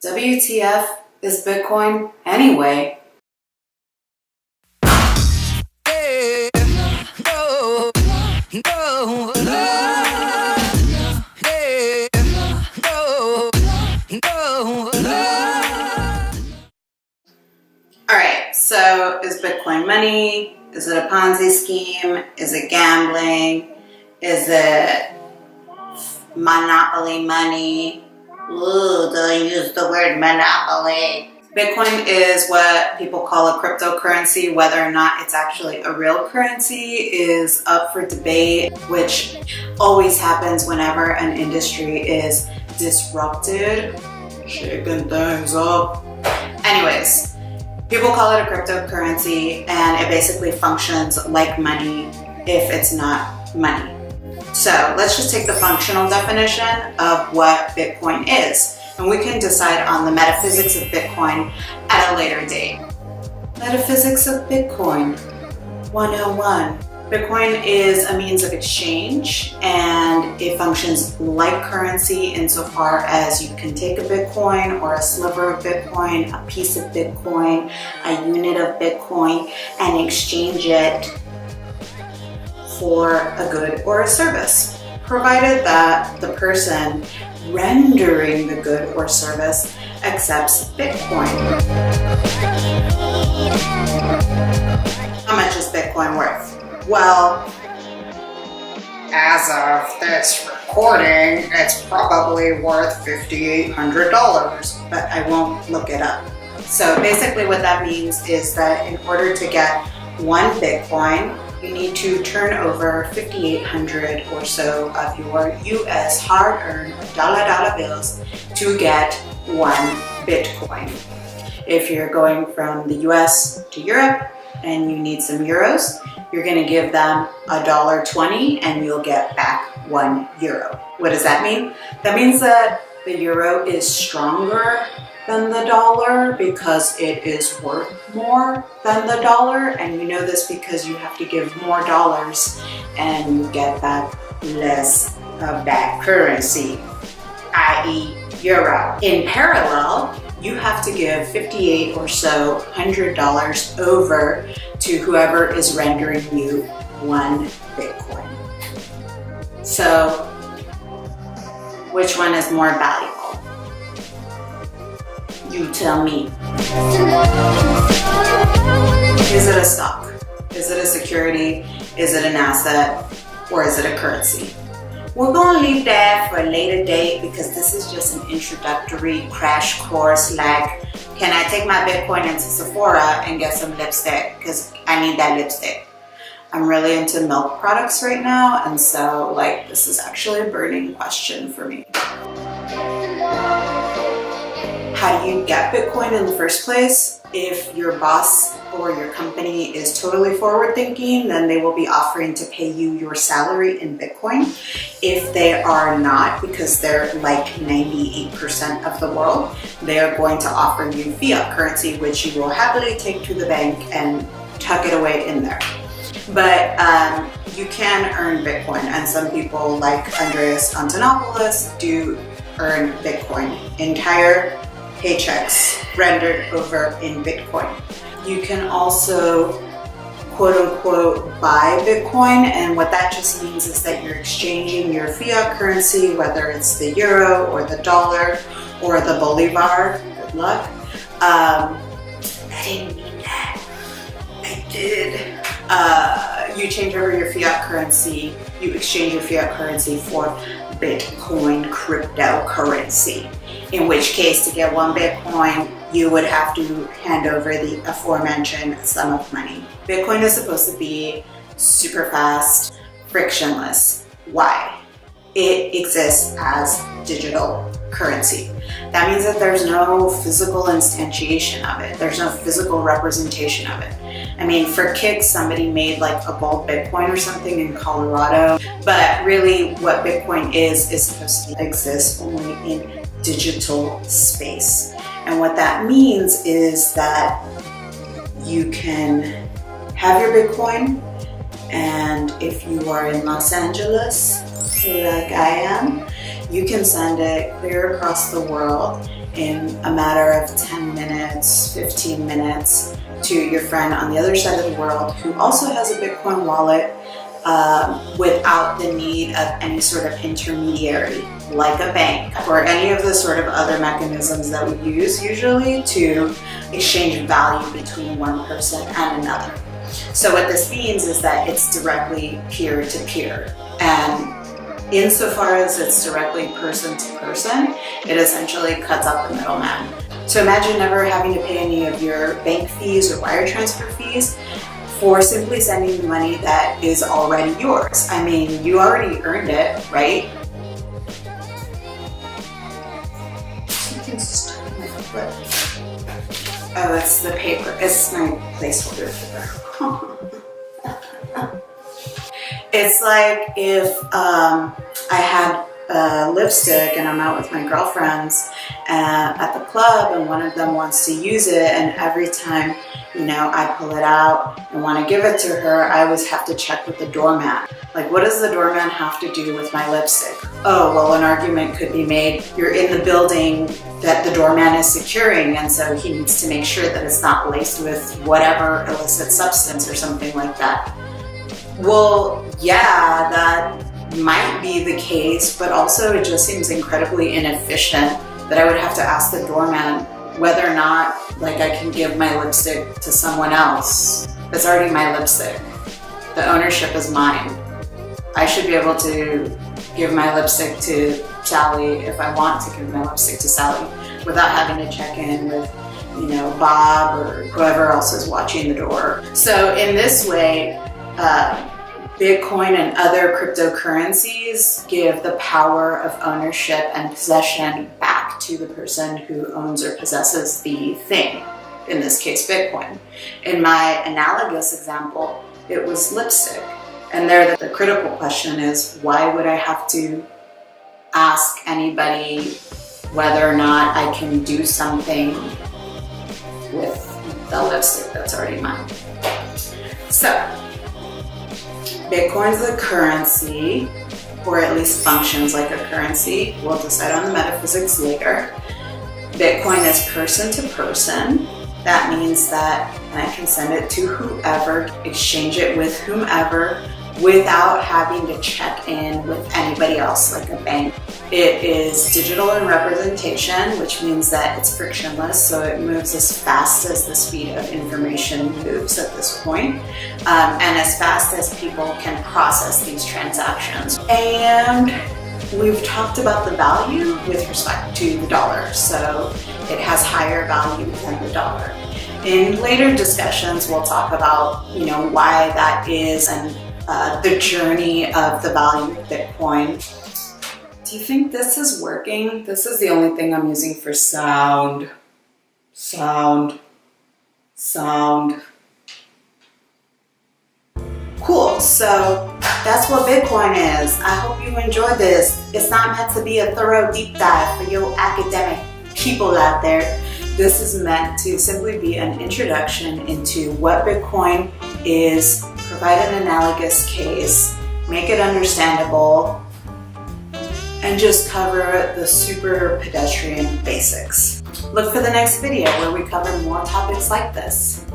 WTF is Bitcoin anyway? Alright, so is Bitcoin money? Is it a Ponzi scheme? Is it gambling? Is it monopoly money? Ooh, don't use the word monopoly. Bitcoin is what people call a cryptocurrency. Whether or not it's actually a real currency is up for debate, which always happens whenever an industry is disrupted, shaking things up. Anyways, people call it a cryptocurrency, and it basically functions like money if it's not money. So let's just take the functional definition of what Bitcoin is, and we can decide on the metaphysics of Bitcoin at a later date. Metaphysics of Bitcoin 101. Bitcoin is a means of exchange, and it functions like currency insofar as you can take a Bitcoin or a sliver of Bitcoin, a piece of Bitcoin, a unit of Bitcoin, and exchange it for a good or a service, provided that the person rendering the good or service accepts Bitcoin. How much is Bitcoin worth? Well, as of this recording, it's probably worth $5,800, but I won't look it up. So basically what that means is that in order to get one Bitcoin, you need to turn over 5,800 or so of your US hard-earned dollar bills to get one Bitcoin. If you're going from the US to Europe and you need some euros, you're going to give them $1.20 and you'll get back €1. What does that mean? That means that the euro is stronger than the dollar because it is worth more than the dollar, and you know this because you have to give more dollars and you get back less of that currency, i.e. euro. In parallel, you have to give $58 or so $100 over to whoever is rendering you one Bitcoin. So which one is more valuable? You tell me. Is it a stock? Is it a security? Is it an asset? Or is it a currency? We're going to leave that for a later date because this is just an introductory crash course. Like, can I take my Bitcoin into Sephora and get some lipstick? Because I need that lipstick. I'm really into milk products right now, and so like this is actually a burning question for me. How do you get Bitcoin in the first place? If your boss or your company is totally forward thinking, then they will be offering to pay you your salary in Bitcoin. If they are not, because they're like 98% of the world, they are going to offer you fiat currency, which you will happily take to the bank and tuck it away in there. But you can earn Bitcoin, and some people like Andreas Antonopoulos do earn Bitcoin. Entire paychecks rendered over in Bitcoin. You can also quote unquote buy Bitcoin, and what that just means is that you're exchanging your fiat currency, whether it's the euro or the dollar or the bolivar. Good luck. I didn't mean that. I did. You change over your fiat currency, you exchange your fiat currency for Bitcoin cryptocurrency. In which case, to get one Bitcoin, you would have to hand over the aforementioned sum of money. Bitcoin is supposed to be super fast, frictionless. Why? It exists as digital currency. That means that there's no physical instantiation of it. There's no physical representation of it. I mean, for kicks, somebody made like a gold Bitcoin or something in Colorado, but really what Bitcoin is supposed to exist only in digital space. And what that means is that you can have your Bitcoin, and if you are in Los Angeles, like I am, you can send it clear across the world in a matter of 10 minutes, 15 minutes to your friend on the other side of the world who also has a Bitcoin wallet without the need of any sort of intermediary like a bank or any of the sort of other mechanisms that we use usually to exchange value between one person and another. So what this means is that it's directly peer-to-peer, and insofar as it's directly person-to-person, it essentially cuts out the middleman. So imagine never having to pay any of your bank fees or wire transfer fees for simply sending the money that is already yours. I mean, you already earned it, right? Something's stuck in my foot. Oh, it's the paper. It's my placeholder paper. It's like if I had lipstick and I'm out with my girlfriends at the club and one of them wants to use it, and every time I pull it out and want to give it to her, I always have to check with the doorman. Like, what does the doorman have to do with my lipstick? Oh, well, an argument could be made. You're in the building that the doorman is securing, and so he needs to make sure that it's not laced with whatever illicit substance or something like that. Well, yeah, that might be the case, but also it just seems incredibly inefficient that I would have to ask the doorman whether or not I can give my lipstick to someone else. It's already my lipstick. The ownership is mine. I should be able to give my lipstick to Sally if I want to give my lipstick to Sally without having to check in with Bob or whoever else is watching the door. So in this way, Bitcoin and other cryptocurrencies give the power of ownership and possession back to the person who owns or possesses the thing, in this case Bitcoin. In my analogous example, it was lipstick. And there the critical question is, why would I have to ask anybody whether or not I can do something with the lipstick that's already mine? So, Bitcoin's a currency, or at least functions like a currency. We'll decide on the metaphysics later. Bitcoin is person to person. That means that I can send it to whoever, exchange it with whomever, without having to check in with anybody else like a bank. It is digital in representation, which means that it's frictionless, so it moves as fast as the speed of information moves at this point, and as fast as people can process these transactions. And we've talked about the value with respect to the dollar, so it has higher value than the dollar. In later discussions, we'll talk about why that is and the journey of the value of Bitcoin. Do you think this is working? This is the only thing I'm using for sound. Cool, so that's what Bitcoin is. I hope you enjoyed this. It's not meant to be a thorough deep dive for you academic people out there. This is meant to simply be an introduction into what Bitcoin is, provide an analogous case, make it understandable, and just cover the super pedestrian basics. Look for the next video where we cover more topics like this.